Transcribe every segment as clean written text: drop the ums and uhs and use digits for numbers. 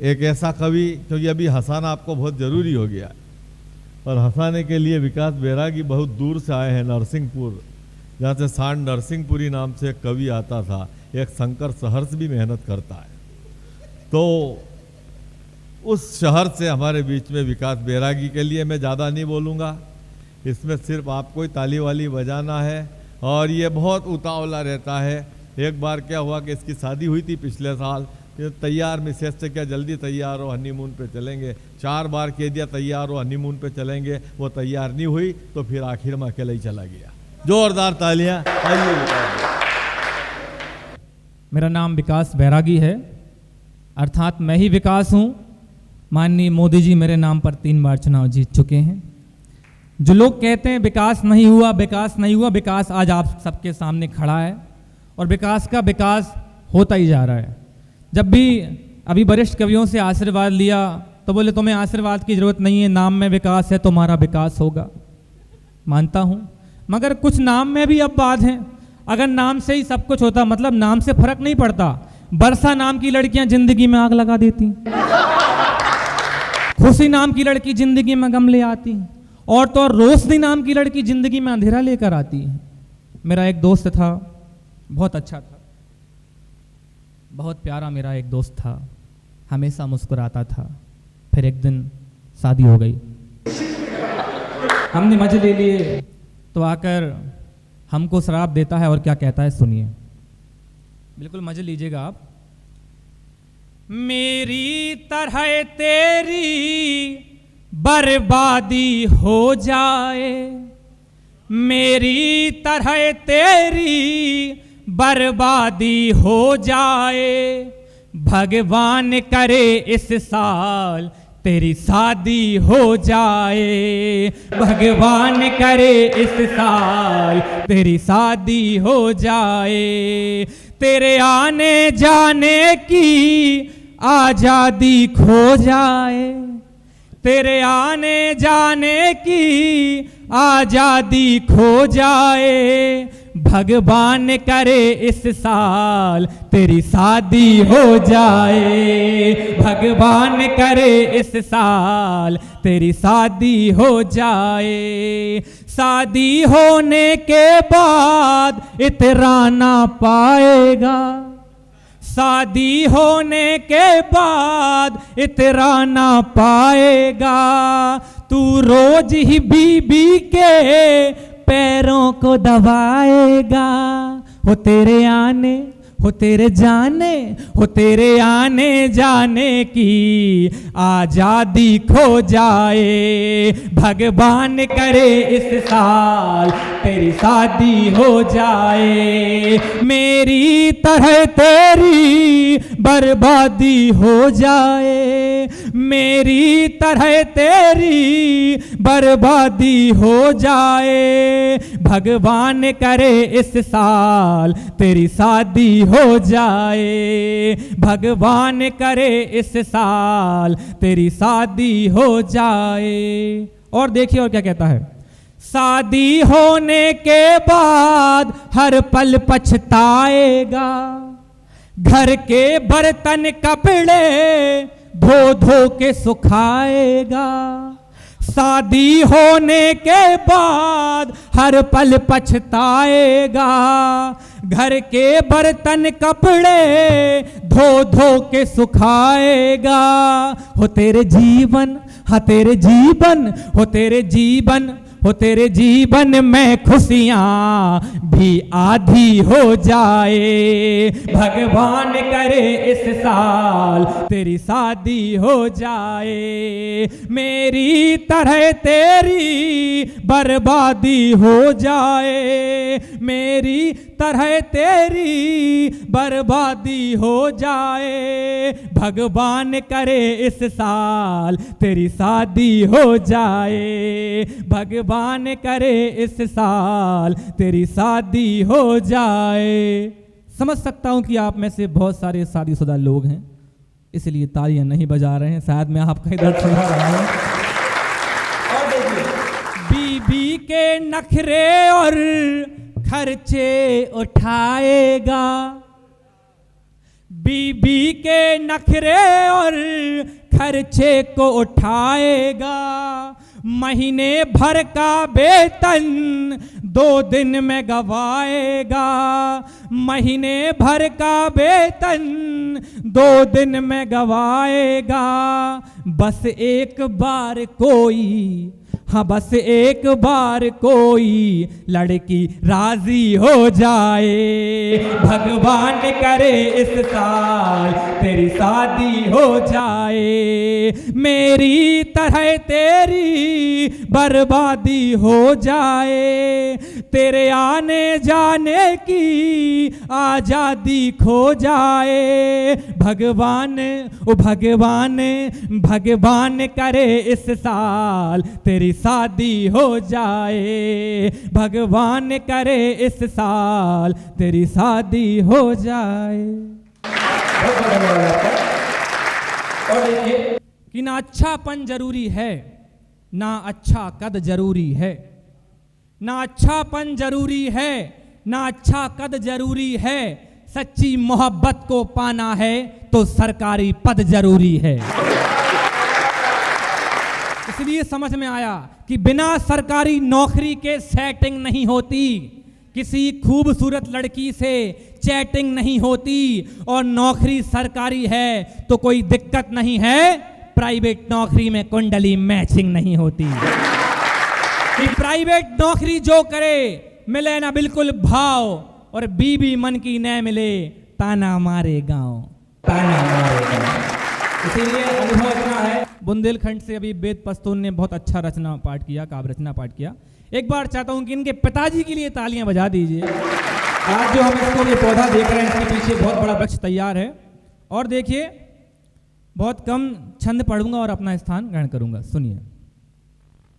एक ऐसा कवि, क्योंकि अभी हंसाना आपको बहुत ज़रूरी हो गया है, और हंसाने के लिए विकास बैरागी बहुत दूर से आए हैं, नरसिंहपुर, जहाँ से सांड नरसिंहपुरी नाम से एक कवि आता था। एक शंकर सहर्ष भी मेहनत करता है। तो उस शहर से हमारे बीच में विकास बैरागी के लिए मैं ज़्यादा नहीं बोलूँगा, इसमें सिर्फ आपको ही ताली वाली बजाना है। और ये बहुत उतावला रहता है। एक बार क्या हुआ कि इसकी शादी हुई थी पिछले साल, ये तैयार मिसेज से क्या जल्दी तैयार हो, हनीमून पे चलेंगे। 4 बार कह दिया तैयार हो, हनीमून पे चलेंगे, वो तैयार नहीं हुई, तो फिर आखिर में अकेला ही चला गया। जोरदार तालियां। मेरा नाम विकास बैरागी है, अर्थात मैं ही विकास हूँ। माननीय मोदी जी मेरे नाम पर 3 बार चुनाव जीत चुके हैं। जो लोग कहते हैं विकास नहीं हुआ, विकास नहीं हुआ, विकास आज आप सबके सामने खड़ा है और विकास का विकास होता ही जा रहा है। जब भी अभी वरिष्ठ कवियों से आशीर्वाद लिया तो बोले तुम्हें आशीर्वाद की जरूरत नहीं है, नाम में विकास है, तुम्हारा विकास होगा। मानता हूँ, मगर कुछ नाम में भी अब बात है। अगर नाम से ही सब कुछ होता, मतलब नाम से फर्क नहीं पड़ता। वर्षा नाम की लड़कियां जिंदगी में आग लगा देती, खुशी नाम की लड़की जिंदगी में गम ले आती, और तो और रोशनी नाम की लड़की जिंदगी में अंधेरा लेकर आती है। मेरा एक दोस्त था, बहुत अच्छा था, बहुत प्यारा मेरा एक दोस्त था, हमेशा मुस्कुराता था। फिर एक दिन शादी हो गई, हमने मजे ले लिए, तो आकर हमको शराब देता है और क्या कहता है सुनिए, बिल्कुल मजे लीजिएगा आप। मेरी तरह तेरी बर्बादी हो जाए, मेरी तरह तेरी बर्बादी हो जाए, भगवान करे इस साल तेरी शादी हो जाए, भगवान करे इस साल तेरी शादी हो जाए। तेरे आने जाने की आजादी खो जाए, तेरे आने जाने की आजादी खो जाए, भगवान करे इस साल तेरी शादी हो जाए, भगवान करे इस साल तेरी शादी हो जाए। शादी होने के बाद इतराना पाएगा, शादी होने के बाद इतराना पाएगा, तू रोज ही बीबी के पैरों को दबाएगा। हो तेरे आने, हो तेरे जाने, हो तेरे आने जाने की आजादी खो जाए, भगवान करे इस साल तेरी शादी हो जाए। मेरी तरह तेरी बर्बादी हो जाए, मेरी तरह तेरी बर्बादी हो जाए, भगवान करे इस साल तेरी शादी हो जाए, भगवान करे इस साल तेरी शादी हो जाए। और देखिए और क्या कहता है, शादी होने के बाद हर पल पछताएगा, घर के बर्तन कपड़े धो धो के सुखाएगा। शादी होने के बाद हर पल पछताएगा, घर के बर्तन कपड़े धो धो के सुखाएगा। हो तेरे जीवन, हाँ तेरे जीवन, हो तेरे जीवन, हो तेरे जीवन में खुशियाँ भी आधी हो जाए, भगवान करे इस साल तेरी शादी हो जाए। मेरी तरह तेरी बर्बादी हो जाए, मेरी तरह तेरी बर्बादी हो जाए, भगवान करे इस साल तेरी शादी हो जाए, भगवान करे इस साल तेरी शादी हो जाए। समझ सकता हूं कि आप में से बहुत सारे शादीशुदा लोग हैं, इसलिए तालियां नहीं बजा रहे हैं, शायद मैं आपका ही दर्द सुना रहा हूं। और देखिए, बीबी के नखरे और खर्चे उठाएगा, बीबी के नखरे और खर्चे को उठाएगा, महीने भर का वेतन 2 दिन में गवाएगा, महीने भर का वेतन 2 दिन में गवाएगा। बस एक बार कोई, हाँ बस एक बार कोई लड़की राजी हो जाए, भगवान करे इस साल तेरी शादी हो जाए, मेरी तरह तेरी बर्बादी हो जाए, तेरे आने जाने की आजादी खो जाए। भगवान ओ भगवान, भगवान करे इस साल तेरी शादी हो जाए, भगवान करे इस साल तेरी शादी हो जाए। और देखिए कि ना अच्छापन जरूरी है, ना अच्छा कद जरूरी है, ना अच्छापन जरूरी है, ना अच्छा कद जरूरी है, सच्ची मोहब्बत को पाना है तो सरकारी पद जरूरी है। इसलिए समझ में आया कि बिना सरकारी नौकरी के सेटिंग नहीं होती, किसी खूबसूरत लड़की से चैटिंग नहीं होती, और नौकरी सरकारी है तो कोई दिक्कत नहीं है, प्राइवेट नौकरी में कुंडली मैचिंग नहीं होती। कि प्राइवेट नौकरी जो करे मिले ना बिल्कुल भाव, और बीबी मन की न मिले ताना मारे गांव, ताना मारे गांव। इसीलिए अनुभव इतना है। बुंदेलखंड से अभी वेद पस्तून ने बहुत अच्छा रचना पाठ किया, काव्य रचना पाठ किया। एक बार चाहता हूं कि इनके पिताजी के लिए तालियां बजा दीजिए। आज जो हम इसको ये पौधा देख रहे हैं, इसके पीछे बहुत बड़ा वृक्ष तैयार है। और देखिए, बहुत कम छंद पढ़ूंगा और अपना स्थान ग्रहण करूंगा। सुनिए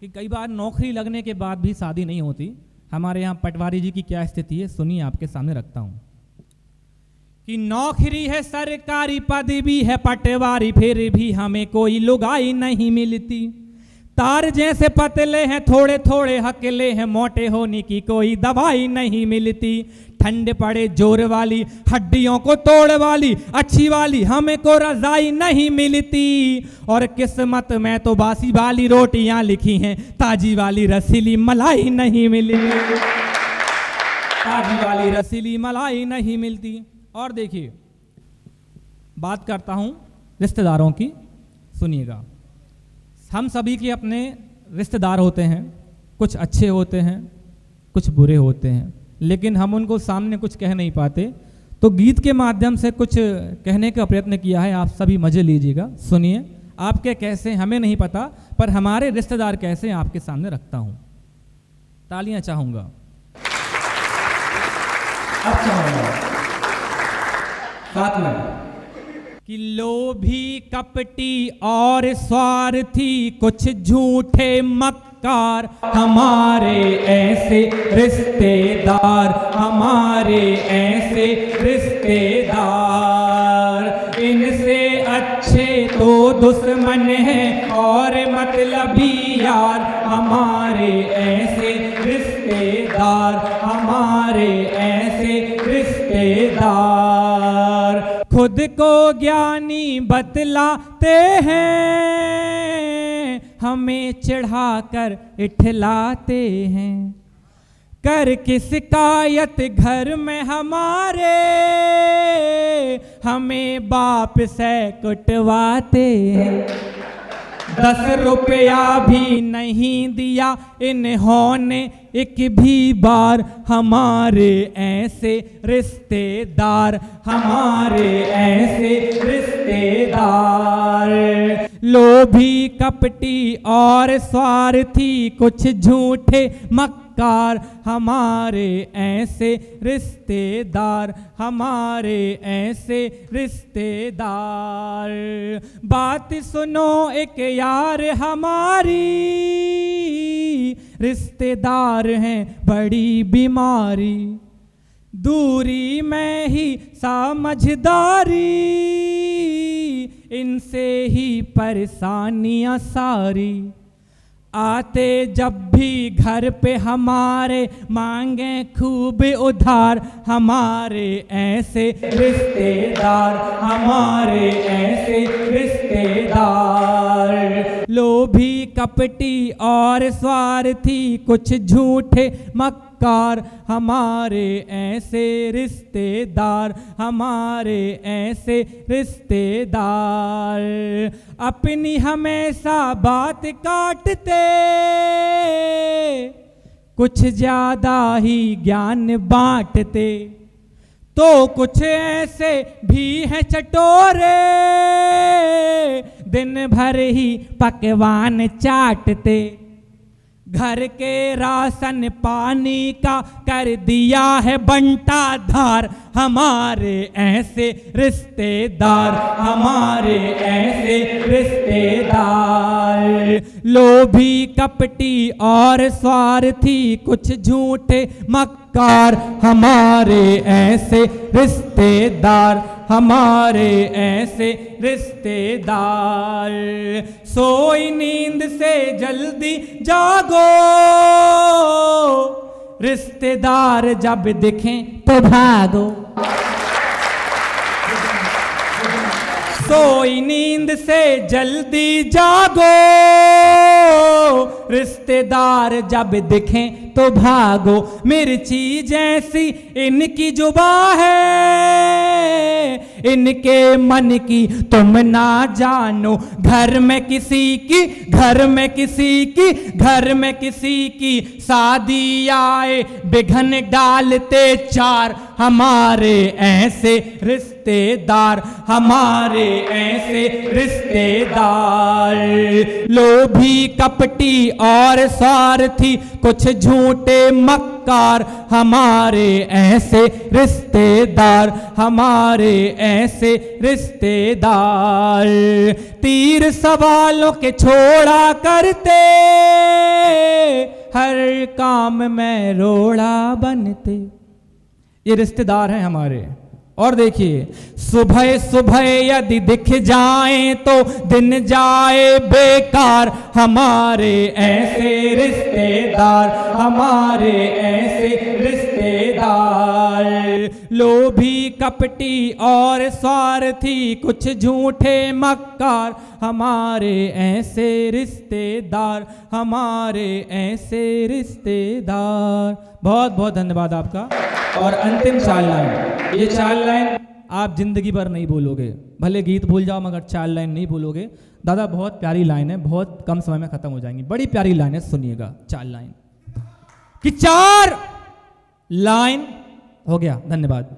कि कई बार नौकरी लगने के बाद भी शादी नहीं होती। हमारे यहाँ पटवारी जी की क्या स्थिति है, सुनिए, आपके सामने रखता हूं कि नौकरी है सरकारी पद भी है पटवारी, फिर भी हमें कोई लुगाई नहीं मिलती। तार जैसे पतले हैं थोड़े थोड़े हकले हैं, मोटे होने की कोई दवाई नहीं मिलती। ठंड पड़े जोर वाली, हड्डियों को तोड़ वाली, अच्छी वाली हमें को रजाई नहीं मिलती। और किस्मत में तो बासी वाली रोटियां लिखी हैं, ताजी वाली रसीली मलाई नहीं मिली, ताजी वाली रसीली मलाई नहीं मिलती। और देखिए, बात करता हूं रिश्तेदारों की, सुनिएगा। हम सभी के अपने रिश्तेदार होते हैं, कुछ अच्छे होते हैं, कुछ बुरे होते हैं, लेकिन हम उनको सामने कुछ कह नहीं पाते। तो गीत के माध्यम से कुछ कहने का प्रयत्न किया है, आप सभी मजे लीजिएगा। सुनिए, आपके कैसे हमें नहीं पता, पर हमारे रिश्तेदार कैसे आपके सामने रखता हूं। तालियां चाहूंगा। अब चाहूंगा साथ में कि लोभी कपटी और स्वार्थी कुछ झूठे मक्कार, हमारे ऐसे रिश्तेदार, हमारे ऐसे रिश्तेदार, इनसे अच्छे तो दुश्मन हैं और मतलबी यार, हमारे ऐसे रिश्तेदार, हमारे ऐसे रिश्तेदार। खुद को ज्ञानी बतलाते हैं, हमें चिढ़ाकर इठलाते हैं। कर किस कायत घर में हमारे, हमें बाप से कुटवाते हैं। 10 रुपया भी नहीं दिया इन्होंने एक भी बार, हमारे ऐसे रिश्तेदार, हमारे ऐसे रिश्तेदार। लोभी कपटी और स्वार्थी कुछ झूठे मक्कार, हमारे ऐसे रिश्तेदार, हमारे ऐसे रिश्तेदार। बात सुनो एक यार हमारी, रिश्तेदार हैं बड़ी बीमारी, दूरी में ही समझदारी, इनसे ही परेशानियां सारी। आते जब भी घर पे हमारे, मांगे खूब उधार, हमारे ऐसे रिश्तेदार, हमारे ऐसे रिश्तेदार। कपटी और स्वार्थी कुछ झूठे मक्कार, हमारे ऐसे रिश्तेदार, हमारे ऐसे रिश्तेदार। अपनी हमेशा बात काटते, कुछ ज्यादा ही ज्ञान बांटते, तो कुछ ऐसे भी हैं चटोरे, दिन भर ही पकवान चाटते। घर के राशन पानी का कर दिया है बंटा धार, हमारे ऐसे रिश्तेदार, हमारे ऐसे रिश्तेदार। लोभी कपटी और स्वार्थी कुछ झूठे मक्कार, हमारे ऐसे रिश्तेदार, हमारे ऐसे रिश्तेदार। सोई नींद से जल्दी जागो, रिश्तेदार जब दिखें तो भागो। सोई नींद से जल्दी जागो, रिश्तेदार जब दिखें तो भागो। मिर्ची जैसी इनकी जुबां है, इनके मन की तुम ना जानो। घर में किसी की, घर में किसी की, घर में किसी की शादी आए बिघन डालते चार, हमारे ऐसे रिश्तेदार, हमारे ऐसे रिश्तेदार। लोभी कपटी और स्वार्थी कुछ झूठे मक्कार, हमारे ऐसे रिश्तेदार, हमारे ऐसे रिश्तेदार। तीर सवालों के छोड़ा करते, हर काम में रोड़ा बनते। ये रिश्तेदार हैं हमारे। और देखिए, सुबह सुबह यदि दिख जाएं तो दिन जाए बेकार, हमारे ऐसे रिश्तेदार, हमारे ऐसे रिश्तेदार। लोभी कपटी और स्वार्थी कुछ झूठे मक्कार, हमारे ऐसे रिश्तेदार, हमारे ऐसे रिश्तेदार। बहुत बहुत धन्यवाद आपका। और अंतिम चार लाइन, ये चार लाइन आप जिंदगी भर नहीं भूलोगे, भले गीत भूल जाओ मगर चार लाइन नहीं भूलोगे। दादा बहुत प्यारी लाइन है, बहुत कम समय में खत्म हो जाएंगी, बड़ी प्यारी लाइन है, सुनिएगा। चार लाइन कि चार लाइन हो गया। धन्यवाद।